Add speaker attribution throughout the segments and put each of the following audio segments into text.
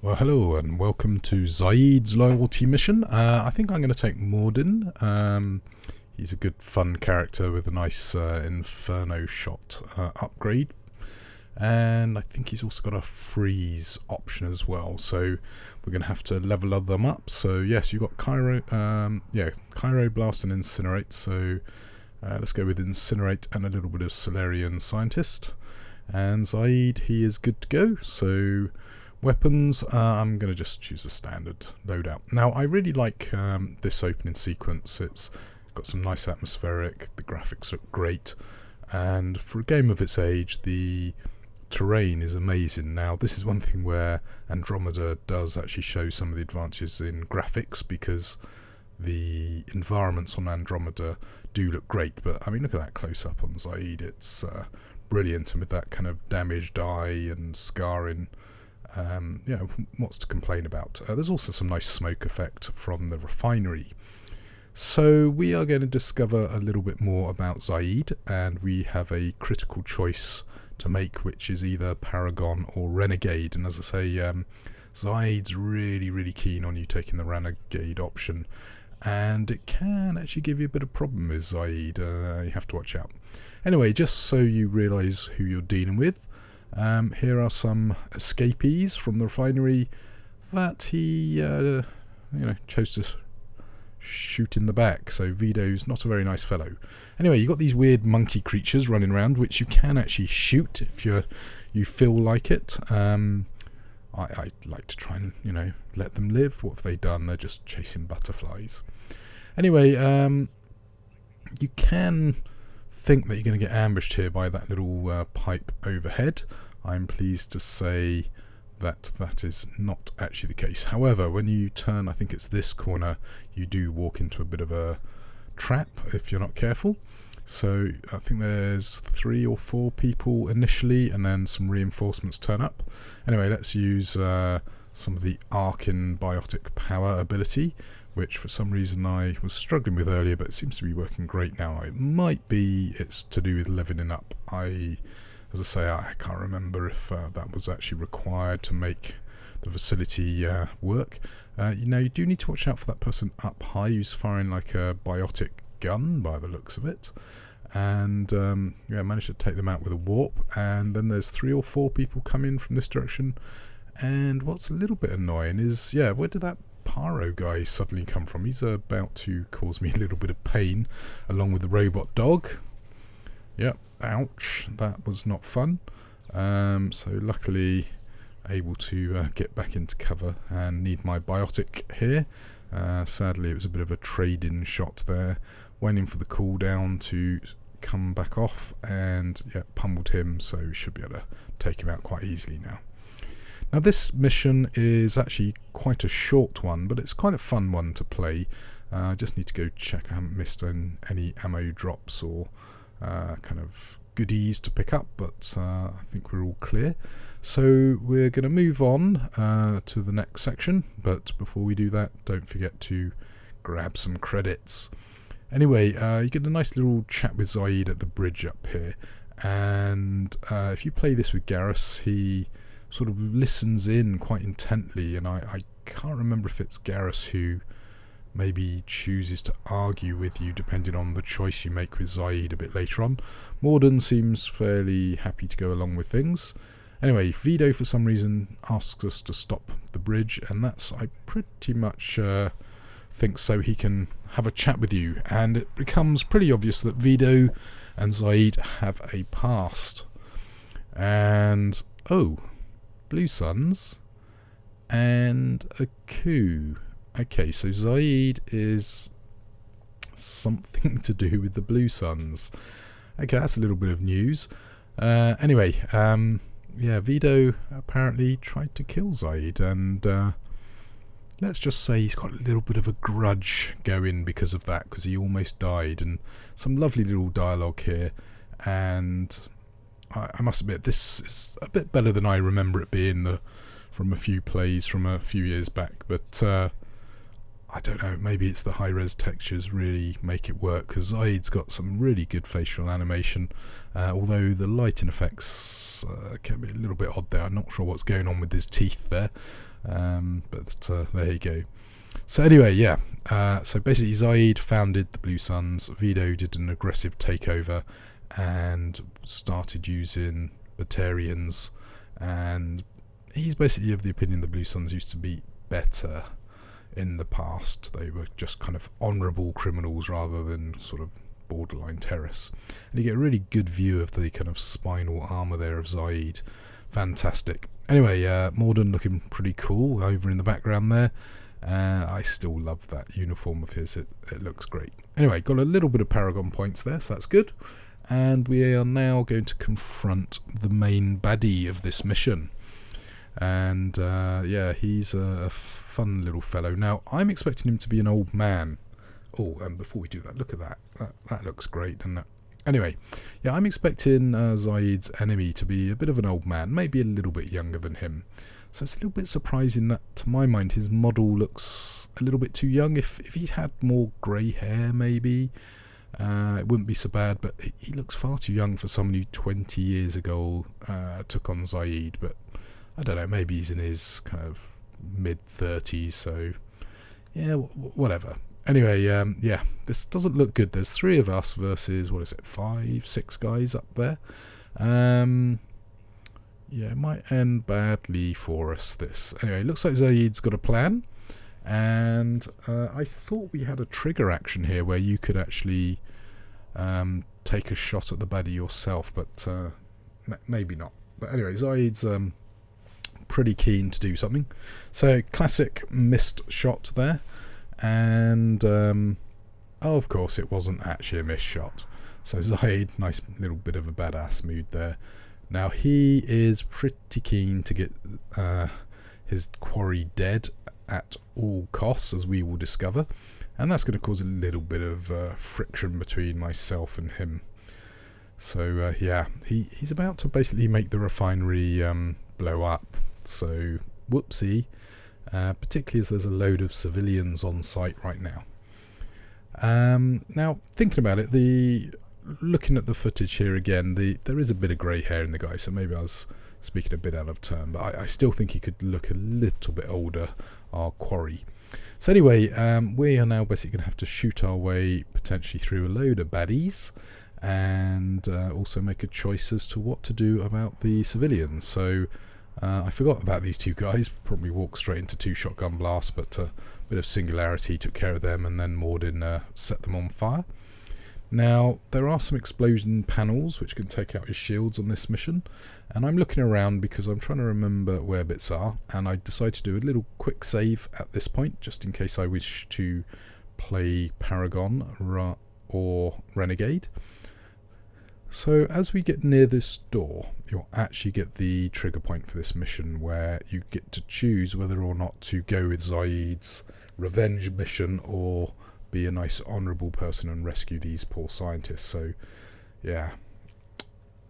Speaker 1: Well, hello and welcome to Zaeed's loyalty mission. I think I'm going to take Morden. He's a good fun character with a nice Inferno shot upgrade. And I think he's also got a freeze option as well. So we're going to have to level them up. So yes, you've got Cairo, Cairo, Blast and Incinerate. So let's go with Incinerate and a little bit of Solarian Scientist. And Zaeed, he is good to go. So weapons, I'm going to just choose a standard loadout. Now, I really like this opening sequence. It's got some nice atmospheric, the graphics look great, and for a game of its age, the terrain is amazing. Now, this is one thing where Andromeda does actually show some of the advantages in graphics, because the environments on Andromeda do look great, but I mean, look at that close-up on Zaeed. It's brilliant, and with that kind of damaged eye and scarring, what's to complain about? There's also some nice smoke effect from the refinery. So we are going to discover a little bit more about Zaeed, and we have a critical choice to make, which is either Paragon or Renegade. And as I say, Zaeed's really keen on you taking the Renegade option, and it can actually give you a bit of problem with Zaeed. You have to watch out. Anyway, just so you realise who you're dealing with, here are some escapees from the refinery that he chose to shoot in the back. So Vito's not a very nice fellow. Anyway, you've got these weird monkey creatures running around, which you can actually shoot if you feel like it. I like to try and let them live. What have they done? They're just chasing butterflies. Anyway, you can think that you're going to get ambushed here by that little pipe overhead. I'm pleased to say that that is not actually the case. However, when you turn, I think it's this corner, you do walk into a bit of a trap if you're not careful. So I think there's 3 or 4 people initially, and then some reinforcements turn up. Anyway, let's use some of the Arcane Biotic Power ability, which for some reason I was struggling with earlier, but it seems to be working great now. It might be it's to do with leveling up. As I say, I can't remember if that was actually required to make the facility work. You do need to watch out for that person up high who's firing like a biotic gun by the looks of it. And managed to take them out with a warp. And then there's 3 or 4 people coming from this direction. And what's a little bit annoying is, where did that Pyro guy suddenly come from? He's about to cause me a little bit of pain, along with the robot dog. Yep, ouch, that was not fun. So luckily able to get back into cover and need my biotic here. Sadly, it was a bit of a trade-in shot there. Went in for the cooldown to come back off, and pummeled him, so we should be able to take him out quite easily now. Now, this mission is actually quite a short one, but it's quite a fun one to play. I just need to go check I haven't missed any ammo drops or kind of goodies to pick up, but I think we're all clear. So we're going to move on to the next section, but before we do that, don't forget to grab some credits. Anyway, you get a nice little chat with Zaeed at the bridge up here, and if you play this with Garrus, he sort of listens in quite intently, and I can't remember if it's Garrus who maybe chooses to argue with you depending on the choice you make with Zaeed a bit later on. Morden seems fairly happy to go along with things. Anyway, Vito for some reason asks us to stop the bridge, and that's, I pretty much think so he can have a chat with you, and it becomes pretty obvious that Vito and Zaeed have a past. And Blue Suns and a coup. Okay, so Zaeed is something to do with the Blue Suns. Okay, that's a little bit of news. Anyway, Vito apparently tried to kill Zaeed, and let's just say he's got a little bit of a grudge going because of that, because he almost died. And some lovely little dialogue here, and I must admit, this is a bit better than I remember it being from a few plays from a few years back, but I don't know, maybe it's the high-res textures really make it work, because Zaeed's got some really good facial animation, although the lighting effects can be a little bit odd there. I'm not sure what's going on with his teeth there, but there you go. So anyway, yeah, so basically Zaeed founded the Blue Suns, Vito did an aggressive takeover and started using Batarians, and he's basically of the opinion the Blue Suns used to be better in the past. They were just kind of honourable criminals rather than sort of borderline terrorists. And you get a really good view of the kind of spinal armour there of Zaeed. Fantastic. Anyway, Morden looking pretty cool over in the background there. I still love that uniform of his. It looks great. Anyway, got a little bit of Paragon points there, so that's good. And we are now going to confront the main baddie of this mission. And yeah, he's a fun little fellow. Now, I'm expecting him to be an old man. Oh, and before we do that, look at that. That looks great, doesn't it? Anyway, yeah, I'm expecting Zaeed's enemy to be a bit of an old man, maybe a little bit younger than him. So it's a little bit surprising that, to my mind, his model looks a little bit too young. If he had more grey hair, maybe, it wouldn't be so bad. But he looks far too young for someone who 20 years ago took on Zaeed. But I don't know, maybe he's in his kind of mid-30s, so yeah, whatever. Anyway, yeah, this doesn't look good. There's 3 of us versus, what is it, 5, 6 guys up there. Yeah, it might end badly for us, this. Anyway, it looks like Zaeed's got a plan, and I thought we had a trigger action here where you could actually take a shot at the baddie yourself, but maybe not. But anyway, Zaeed's pretty keen to do something. So, classic missed shot there. And oh, of course it wasn't actually a missed shot. So Zaeed, nice little bit of a badass mood there. Now he is pretty keen to get his quarry dead at all costs, as we will discover, and that's going to cause a little bit of friction between myself and him. So yeah, he's about to basically make the refinery blow up, so whoopsie. Particularly as there's a load of civilians on site right now. Now, thinking about it, looking at the footage here again, there is a bit of grey hair in the guy, so maybe I was speaking a bit out of turn, but I still think he could look a little bit older, our quarry. So anyway, we are now basically going to have to shoot our way potentially through a load of baddies, and also make a choice as to what to do about the civilians. So I forgot about these 2 guys, probably walked straight into 2 shotgun blasts, but a bit of singularity took care of them, and then Morden set them on fire. Now, there are some explosion panels which can take out his shields on this mission, and I'm looking around because I'm trying to remember where bits are, and I decided to do a little quick save at this point, just in case I wish to play Paragon or Renegade. So as we get near this door, you'll actually get the trigger point for this mission, where you get to choose whether or not to go with Zaeed's revenge mission or be a nice honourable person and rescue these poor scientists. So yeah,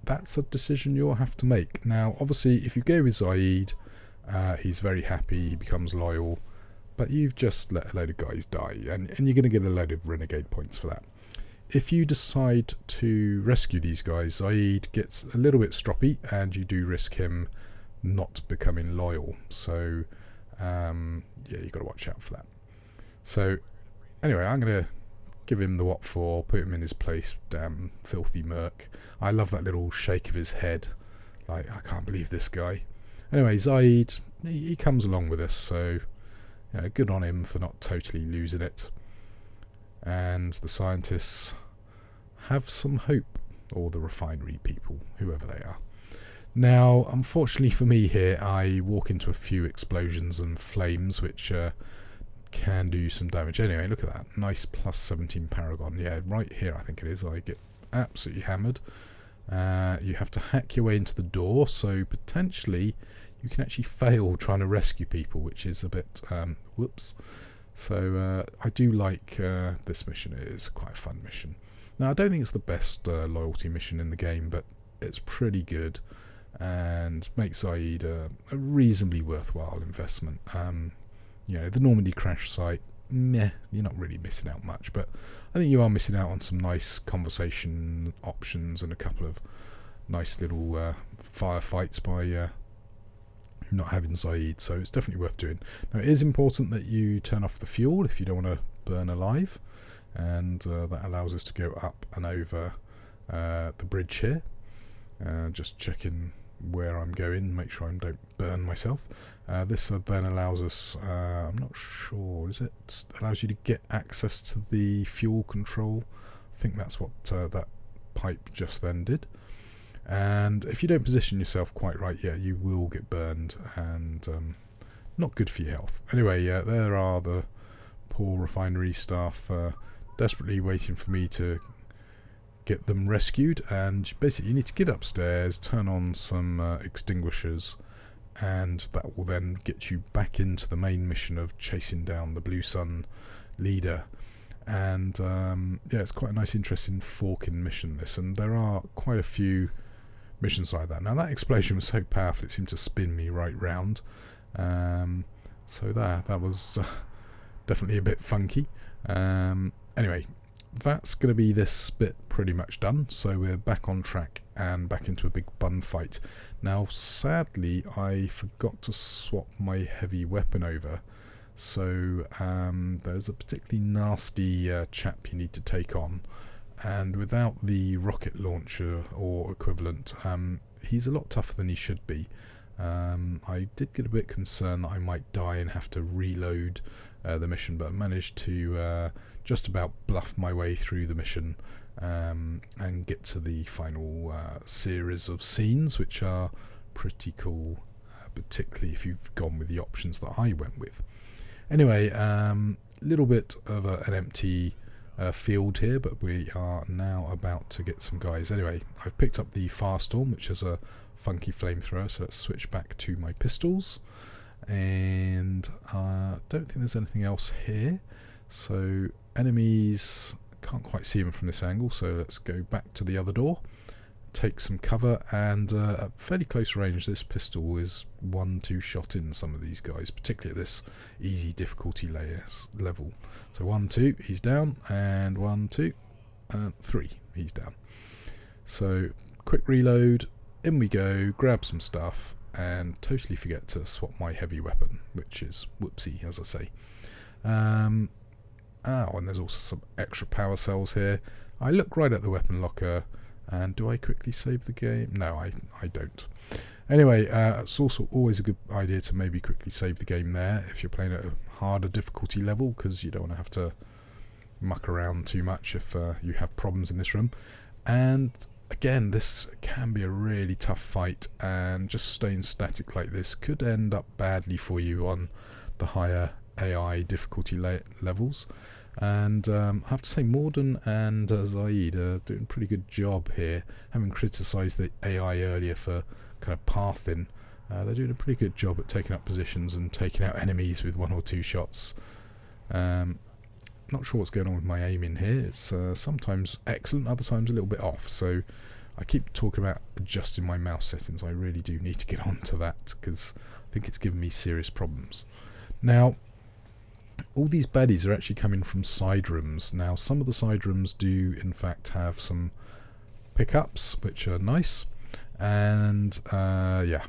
Speaker 1: that's a decision you'll have to make. Now obviously if you go with Zaeed, he's very happy, he becomes loyal, but you've just let a load of guys die, and you're going to get a load of Renegade points for that. If you decide to rescue these guys, Zaeed gets a little bit stroppy, and you do risk him not becoming loyal. So, yeah, you've got to watch out for that. So, anyway, I'm going to give him the what for, put him in his place. Damn filthy merc. I love that little shake of his head. Like, I can't believe this guy. Anyway, Zaeed, he comes along with us, so you know, good on him for not totally losing it. And the scientists have some hope, or the refinery people, whoever they are. Now, unfortunately for me here, I walk into a few explosions and flames, which can do some damage. Anyway, look at that. Nice plus 17 Paragon. Yeah, right here I think it is. I get absolutely hammered. You have to hack your way into the door, so potentially you can actually fail trying to rescue people, which is a bit whoops. So I do like this mission. It is quite a fun mission. Now I don't think it's the best loyalty mission in the game, but it's pretty good and makes Zaeed a reasonably worthwhile investment. You know, the Normandy crash site, meh, you're not really missing out much, but I think you are missing out on some nice conversation options and a couple of nice little firefights by not having Zaeed, so it's definitely worth doing. Now, it is important that you turn off the fuel if you don't want to burn alive, and that allows us to go up and over the bridge here. Just checking where I'm going, make sure I don't burn myself. This then allows us, I'm not sure, is it? Allows you to get access to the fuel control. I think that's what that pipe just then did. And if you don't position yourself quite right, yeah, you will get burned, and not good for your health. Anyway, there are the poor refinery staff desperately waiting for me to get them rescued, and basically you need to get upstairs, turn on some extinguishers, and that will then get you back into the main mission of chasing down the Blue Sun leader. And yeah, it's quite a nice, interesting forking mission, this, and there are quite a few missions like that. Now, that explosion was so powerful it seemed to spin me right round, so that was definitely a bit funky. Anyway, that's going to be this bit pretty much done, so we're back on track and back into a big bun fight. Now, sadly, I forgot to swap my heavy weapon over, so there's a particularly nasty chap you need to take on, and without the rocket launcher or equivalent, he's a lot tougher than he should be. I did get a bit concerned that I might die and have to reload the mission, but I managed to just about bluff my way through the mission and get to the final series of scenes, which are pretty cool, particularly if you've gone with the options that I went with. Anyway, little bit of an empty field here, but we are now about to get some guys. Anyway, I've picked up the Firestorm, which is a funky flamethrower, so let's switch back to my pistols, and I don't think there's anything else here, so enemies, can't quite see them from this angle, so let's go back to the other door, take some cover, and at fairly close range this pistol is 1-2 shot in some of these guys, particularly at this easy difficulty level. So 1-2, he's down, and 1-2, 3, he's down. So quick reload, in we go, grab some stuff, and totally forget to swap my heavy weapon, which is whoopsie, as I say. And there's also some extra power cells here. I look right at the weapon locker, and do I quickly save the game? No, I don't. Anyway, it's also always a good idea to maybe quickly save the game there if you're playing at a harder difficulty level, because you don't want to have to muck around too much if you have problems in this room. And again, this can be a really tough fight, and just staying static like this could end up badly for you on the higher AI difficulty levels. And I have to say, Morden and Zaeed are doing a pretty good job here. Having criticised the AI earlier for kind of pathing, they're doing a pretty good job at taking up positions and taking out enemies with 1 or 2 shots. Not sure what's going on with my aiming here. It's sometimes excellent, other times a little bit off, so I keep talking about adjusting my mouse settings. I really do need to get onto that, because I think it's given me serious problems. Now, all these baddies are actually coming from side rooms. Now, some of the side rooms do in fact have some pickups, which are nice, and yeah,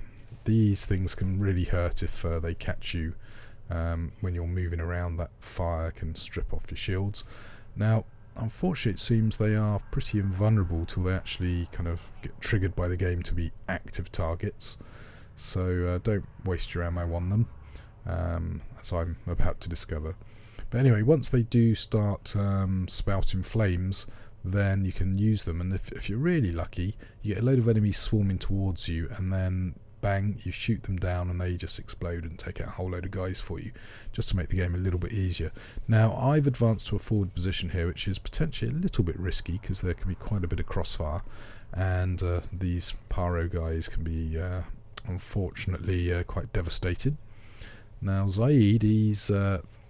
Speaker 1: these things can really hurt if they catch you when you're moving around. That fire can strip off your shields. Now, unfortunately, it seems they are pretty invulnerable till they actually kind of get triggered by the game to be active targets, so don't waste your ammo on them, as I'm about to discover. But anyway, once they do start spouting flames, then you can use them, and if you're really lucky, you get a load of enemies swarming towards you, and then bang, you shoot them down and they just explode and take out a whole load of guys for you, just to make the game a little bit easier. Now, I've advanced to a forward position here, which is potentially a little bit risky, because there can be quite a bit of crossfire, and these Paro guys can be unfortunately quite devastating. Now, Zaeed, he's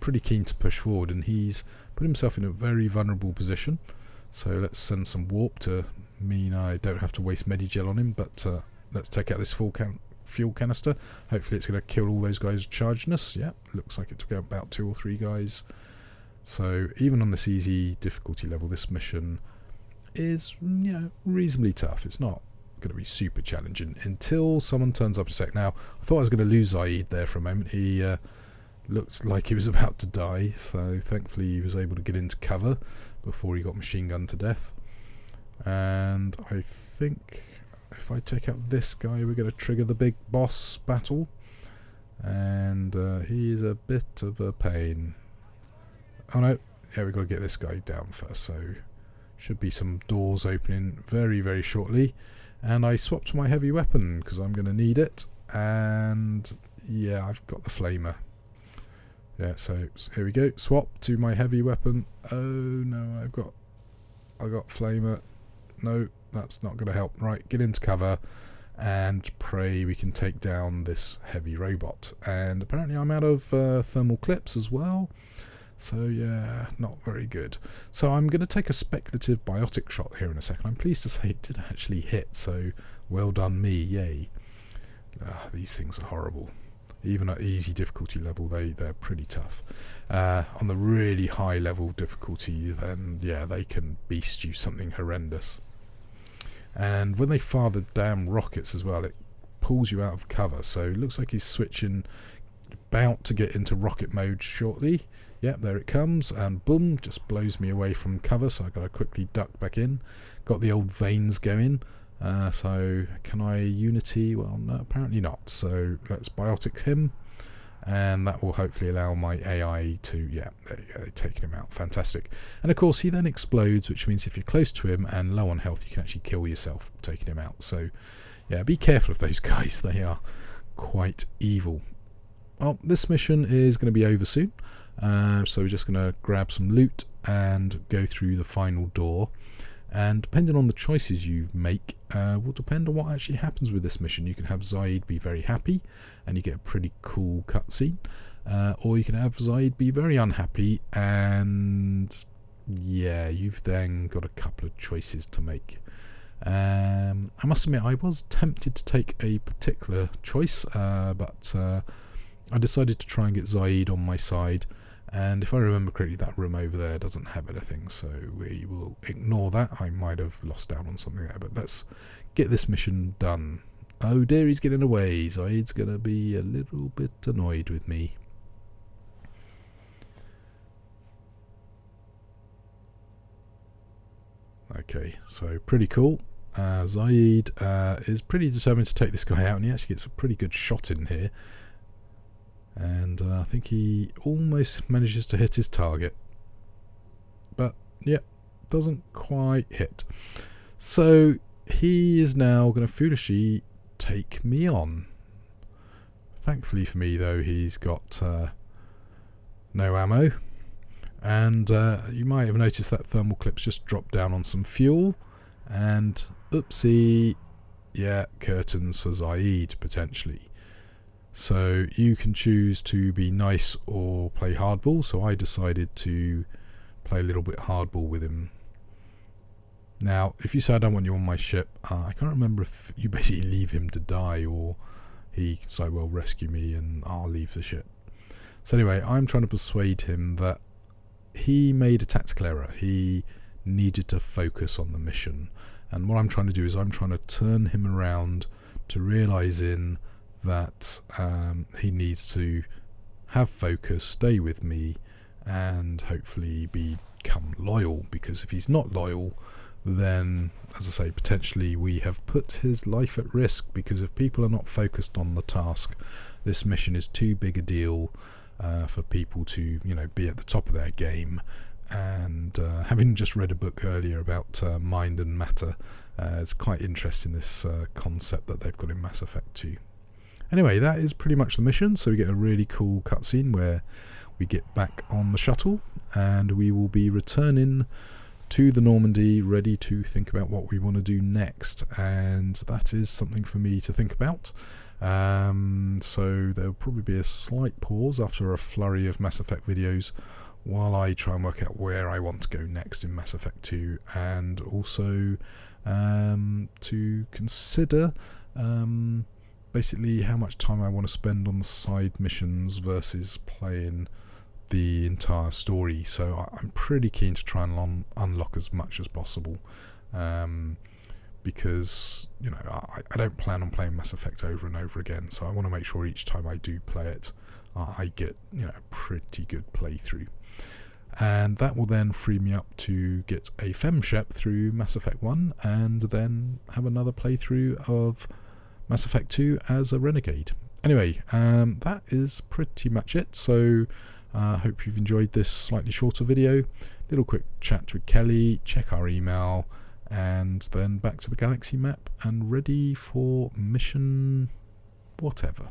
Speaker 1: pretty keen to push forward, and he's put himself in a very vulnerable position, so let's send some warp to mean I don't have to waste Medigel on him, but let's take out this full fuel canister. Hopefully it's going to kill all those guys charging us. Yeah, looks like it took out about 2 or 3 guys So even on this easy difficulty level, this mission is, you know, reasonably tough. It's not going to be super challenging until someone turns up a sec. Now, I thought I was going to lose Zaeed there for a moment. He looked like he was about to die, so thankfully he was able to get into cover before he got machine gunned to death. And I think if I take out this guy, we're going to trigger the big boss battle. And he's a bit of a pain. Oh no, yeah, we've got to get this guy down first, so should be some doors opening very, very shortly. And I swapped my heavy weapon because I'm going to need it. And yeah, I've got the flamer. Yeah, so here we go. Swap to my heavy weapon. Oh no, I got flamer. No, that's not going to help. Right, get into cover and pray we can take down this heavy robot. And apparently I'm out of thermal clips as well. So yeah, not very good. So I'm going to take a speculative biotic shot here in a second. I'm pleased to say it did actually hit, so well done me, yay. These things are horrible. Even at easy difficulty level, they're pretty tough. On the really high level difficulty, then yeah, they can beast you something horrendous. And when they fire the damn rockets as well, it pulls you out of cover. So it looks like he's switching, about to get into rocket mode shortly. Yep, there it comes, and boom, just blows me away from cover, so I've got to quickly duck back in. Got the old veins going. So can I unity? Well, no, apparently not. So let's biotic him, and that will hopefully allow my AI to, yeah, there you go, taking him out. Fantastic. And of course he then explodes, which means if you're close to him and low on health, you can actually kill yourself taking him out. So yeah, be careful of those guys. They are quite evil. Well, this mission is going to be over soon. So we're just going to grab some loot and go through the final door. And depending on the choices you make, will depend on what actually happens with this mission. You can have Zaeed be very happy, and you get a pretty cool cutscene. Or you can have Zaeed be very unhappy, and yeah, you've then got a couple of choices to make. I must admit, I was tempted to take a particular choice, but I decided to try and get Zaeed on my side. And if I remember correctly, that room over there doesn't have anything, so we will ignore that. I might have lost out on something there, but let's get this mission done. Oh dear, he's getting away. Zaeed's going to be a little bit annoyed with me. Okay, so pretty cool. Zaeed is pretty determined to take this guy out, and he actually gets a pretty good shot in here. And I think he almost manages to hit his target. But, yeah, doesn't quite hit. So, he is now going to foolishly take me on. Thankfully for me, though, he's got no ammo. And you might have noticed that thermal clips just dropped down on some fuel. And, oopsie, yeah, curtains for Zaeed, potentially. So you can choose to be nice or play hardball. So I decided to play a little bit hardball with him. Now, if you say I don't want you on my ship, I can't remember if you basically leave him to die or he can say, well, rescue me and I'll leave the ship. So anyway, I'm trying to persuade him that he made a tactical error. He needed to focus on the mission. And what I'm trying to do is I'm trying to turn him around to realising that he needs to have focus, stay with me, and hopefully become loyal, because if he's not loyal, then, as I say, potentially we have put his life at risk, because if people are not focused on the task, this mission is too big a deal for people to, you know, be at the top of their game. And having just read a book earlier about mind and matter, it's quite interesting, this concept that they've got in Mass Effect 2. Anyway, that is pretty much the mission. So we get a really cool cutscene where we get back on the shuttle and we will be returning to the Normandy, ready to think about what we want to do next. And that is something for me to think about. So there'll probably be a slight pause after a flurry of Mass Effect videos while I try and work out where I want to go next in Mass Effect 2, and also to consider basically how much time I want to spend on the side missions versus playing the entire story, so I'm pretty keen to try and unlock as much as possible, because I don't plan on playing Mass Effect over and over again, so I want to make sure each time I do play it I get a pretty good playthrough, and that will then free me up to get a femshep through Mass Effect 1 and then have another playthrough of Mass Effect 2 as a Renegade. Anyway, that is pretty much it. So I hope you've enjoyed this slightly shorter video. Little quick chat with Kelly, check our email, and then back to the galaxy map and ready for mission whatever.